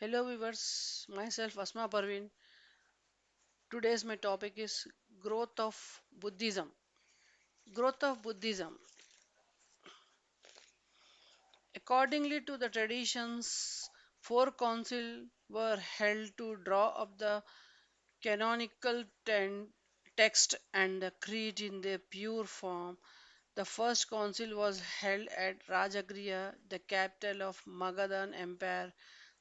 Hello viewers, myself Asma Parveen. Today's my topic is growth of Buddhism. Growth of Buddhism. Accordingly to the traditions, four councils were held to draw up the canonical text and the creed in their pure form. The first council was held at Rajagriha, the capital of Magadhan Empire,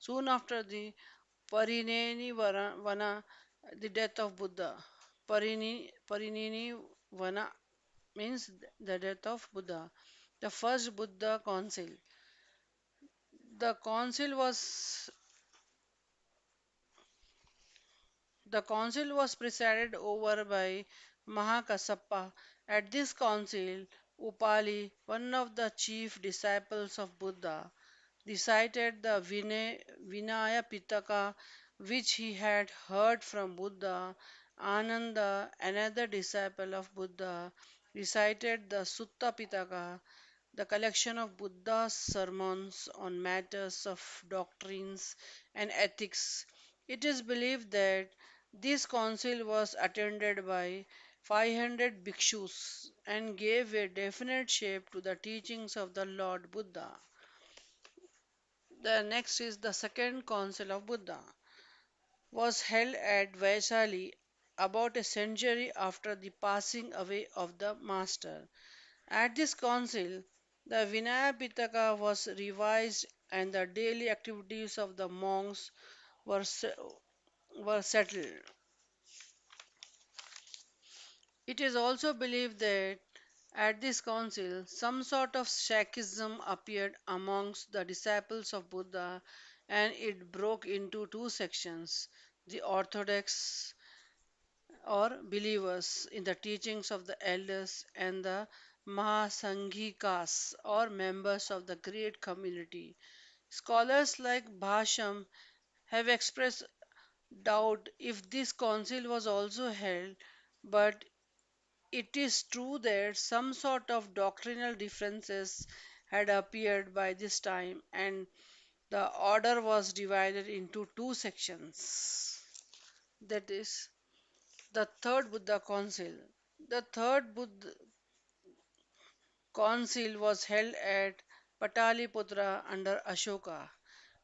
soon after the Parinirvana, the death of Buddha. Parinirvana means the death of Buddha. The first Buddha Council. The council was the council was presided over by Mahakassapa. At this council, Upali, one of the chief disciples of Buddha, recited the Vinaya Pitaka which he had heard from Buddha. Ananda, another disciple of Buddha, recited the Sutta Pitaka, the collection of Buddha's sermons on matters of doctrines and ethics. It is believed that this council was attended by 500 bhikshus and gave a definite shape to the teachings of the Lord Buddha. The next is the second council of Buddha, was held at Vaishali about a century after the passing away of the master. At this council, the Vinaya Pitaka was revised and the daily activities of the monks were, se- were settled. It is also believed that at this council, some sort of Shaikism appeared amongst the disciples of Buddha and it broke into two sections, the Orthodox or believers in the teachings of the elders and the Mahasanghikas or members of the great community. Scholars like Bhasham have expressed doubt if this council was also held, but it is true that some sort of doctrinal differences had appeared by this time and the order was divided into two sections. That is the third Buddha Council. The third Buddha Council was held at Pataliputra under Ashoka.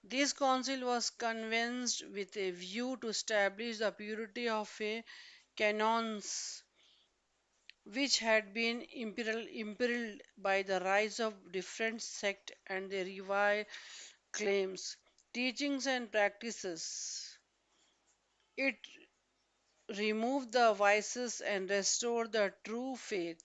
This council was convened with a view to establish the purity of a canons which had been imperiled by the rise of different sects and their revived claims, teachings and practices. It removed the vices and restored the true faith.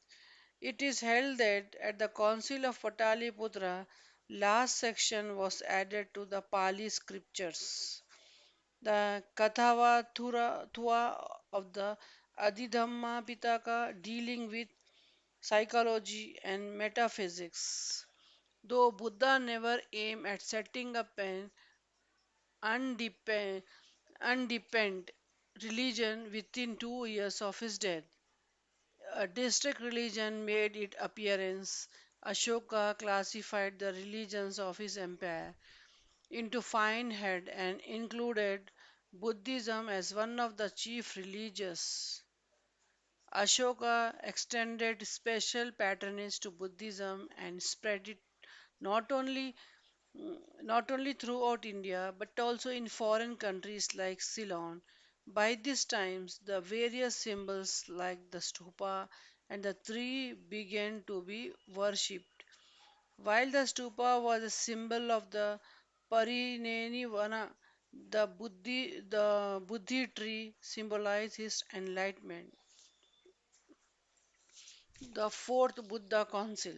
It is held that at the Council of Pataliputra, last section was added to the Pali scriptures. The Kathavathura of the Adhidhamma Pitaka dealing with psychology and metaphysics. Though Buddha never aimed at setting up an undependent, undependent religion within 2 years of his death, a district religion made its appearance. Ashoka classified the religions of his empire into fine head and included Buddhism as one of the chief religions. Ashoka extended special patronage to Buddhism and spread it not only not only throughout India but also in foreign countries like Ceylon. By this time, the various symbols like the stupa and the tree began to be worshipped. While the stupa was a symbol of the Parinirvana, the Buddhi tree symbolized his enlightenment. The fourth Buddha Council.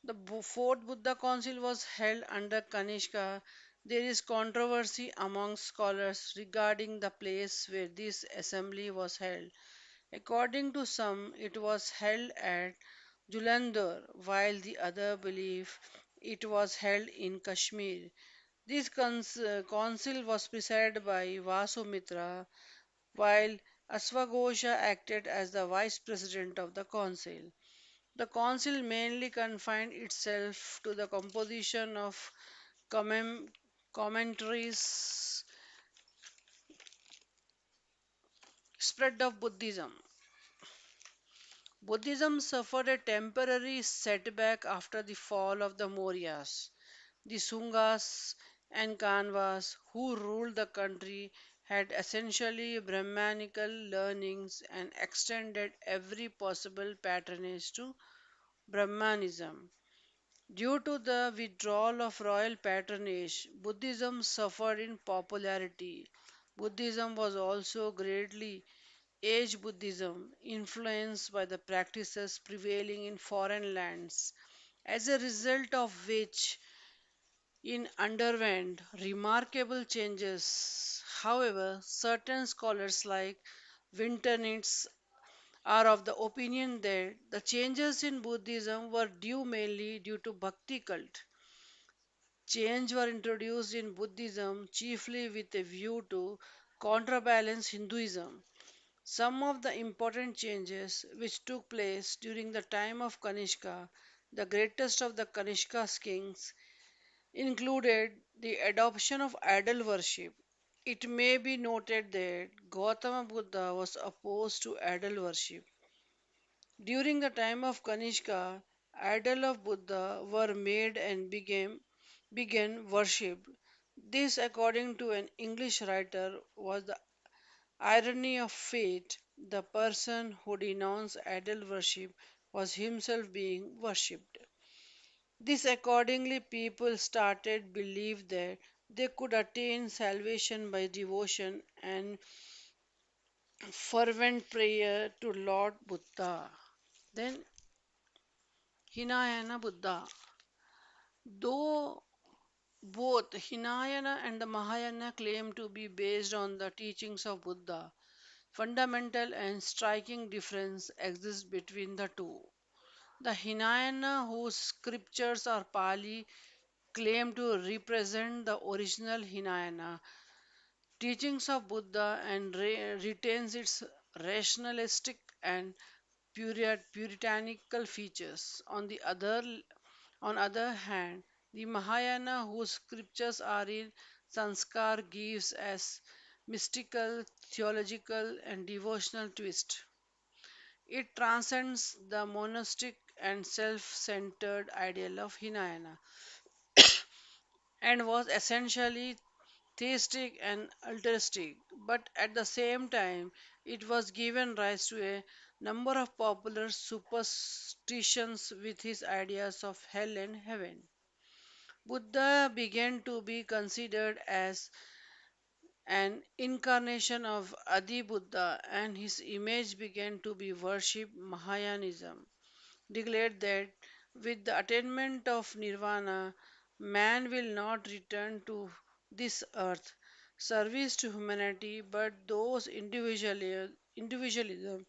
The fourth Buddha Council was held under Kanishka. There is controversy among scholars regarding the place where this assembly was held. According to some, it was held at Jalandhar, while the other believe it was held in Kashmir. This council was presided by Vasumitra, while Asvaghosha acted as the vice president of the council. The council mainly confined itself to the composition of commem- Commentaries. Spread of Buddhism. Buddhism suffered a temporary setback after the fall of the Mauryas. The Sungas and Kanvas, who ruled the country, had essentially Brahmanical learnings and extended every possible patronage to Brahmanism. Due to the withdrawal of royal patronage, Buddhism suffered in popularity. Buddhism was also greatly Age Buddhism, influenced by the practices prevailing in foreign lands, as a result of which it underwent remarkable changes. However, certain scholars like Winternitz are of the opinion that the changes in Buddhism were due mainly due to Bhakti cult. Change were introduced in Buddhism chiefly with a view to counterbalance Hinduism. Some of the important changes which took place during the time of Kanishka, the greatest of the Kanishka's kings, included the adoption of idol worship. It may be noted that Gautama Buddha was opposed to idol worship. During the time of Kanishka, idols of Buddha were made and began worshipped. This, according to an English writer, was the irony of fate. The person who denounced idol worship was himself being worshipped. This accordingly people started believe that they could attain salvation by devotion and fervent prayer to Lord Buddha. Then Hinayana Buddha. Though both Hinayana and the Mahayana claim to be based on the teachings of Buddha, fundamental and striking difference exists between the two. The Hinayana, whose scriptures are Pali, claim to represent the original Hinayana teachings of Buddha and retains its rationalistic and puritanical features. On other hand, the Mahayana, whose scriptures are in Sanskar, gives as mystical, theological, and devotional twist. It transcends the monastic and self-centered ideal of Hinayana and was essentially theistic and altruistic, but at the same time, it was given rise to a number of popular superstitions with his ideas of hell and heaven. Buddha began to be considered as an incarnation of Adi Buddha, and his image began to be worshipped. Mahayanism declared that with the attainment of nirvana, man will not return to this earth service to humanity, but those individualism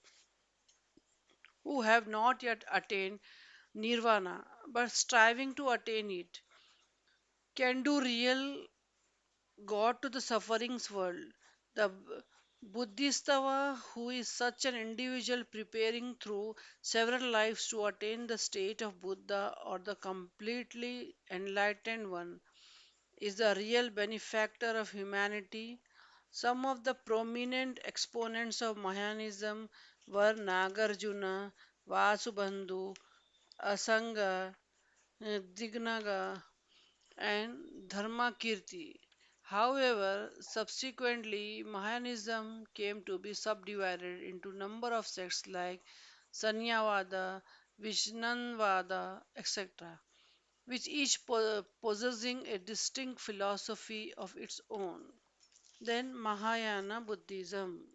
who have not yet attained nirvana but striving to attain it can do real God to the suffering's world. The Buddhistava, who is such an individual preparing through several lives to attain the state of Buddha or the completely enlightened one, is the real benefactor of humanity. Some of the prominent exponents of Mahayanism were Nagarjuna, Vasubandhu, Asanga, Dignaga, and Dharmakirti. However, subsequently Mahayanism came to be subdivided into number of sects like Sanyavada, Vishnanvada, etc., which each possessing a distinct philosophy of its own. Then Mahayana Buddhism.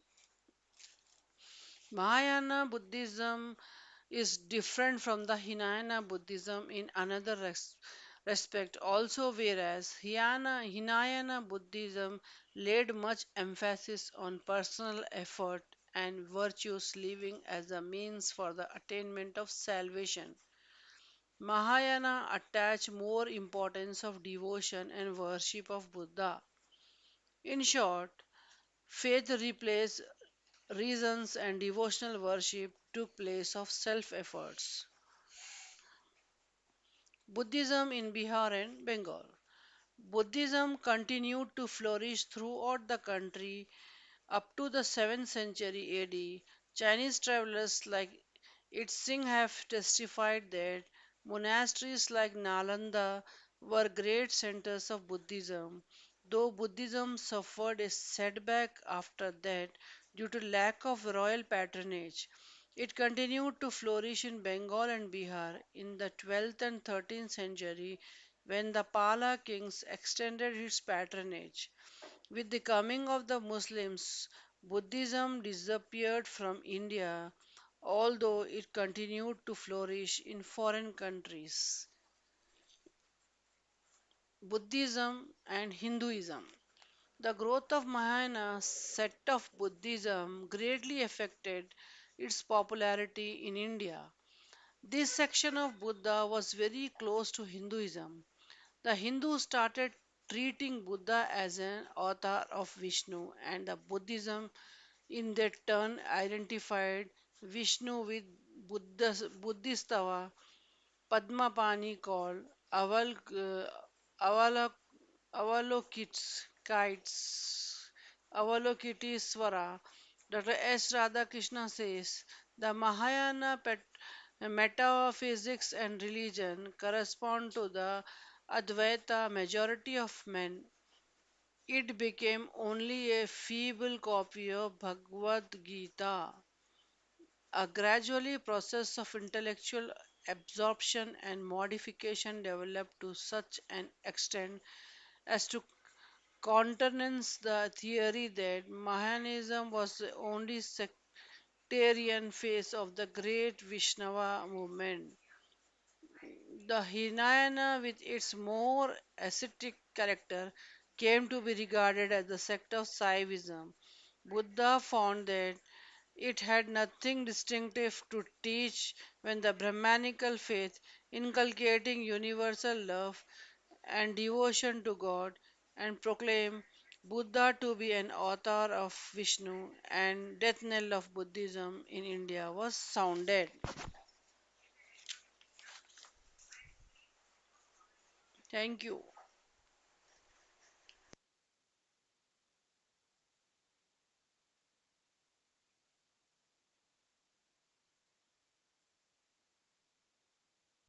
Mahayana Buddhism is different from the Hinayana Buddhism in another respect also, whereas Hinayana Buddhism laid much emphasis on personal effort and virtuous living as a means for the attainment of salvation. Mahayana attach more importance of devotion and worship of Buddha. In short, faith replaced reasons and devotional worship took place of self efforts. Buddhism in Bihar and Bengal. Buddhism continued to flourish throughout the country up to the 7th century AD. Chinese travelers like Itzing have testified that monasteries like Nalanda were great centers of Buddhism, though Buddhism suffered a setback after that due to lack of royal patronage. It continued to flourish in Bengal and Bihar in the 12th and 13th century when the Pala kings extended its patronage. With the coming of the Muslims, Buddhism disappeared from India, although it continued to flourish in foreign countries. Buddhism and Hinduism. The growth of Mahayana sect of Buddhism greatly affected its popularity in India. This section of Buddha was very close to Hinduism. The Hindus started treating Buddha as an avatar of Vishnu, and the Buddhism in their turn identified Vishnu with Buddhistava Padmapani called Avalok, Avalokitskites, Avalokitesvara. Dr. S. Radhakrishna says the Mahayana metaphysics and religion correspond to the Advaita majority of men. It became only a feeble copy of Bhagavad Gita, a gradually process of intellectual absorption and modification developed to such an extent as to countenance the theory that Mahayanism was the only sectarian phase of the great Vaishnava movement. The Hinayana, with its more ascetic character, came to be regarded as the sect of Saivism. Buddha found that it had nothing distinctive to teach when the Brahmanical faith, inculcating universal love and devotion to God, and proclaimed Buddha to be an avatar of Vishnu and death knell of Buddhism in India, was sounded. Thank you.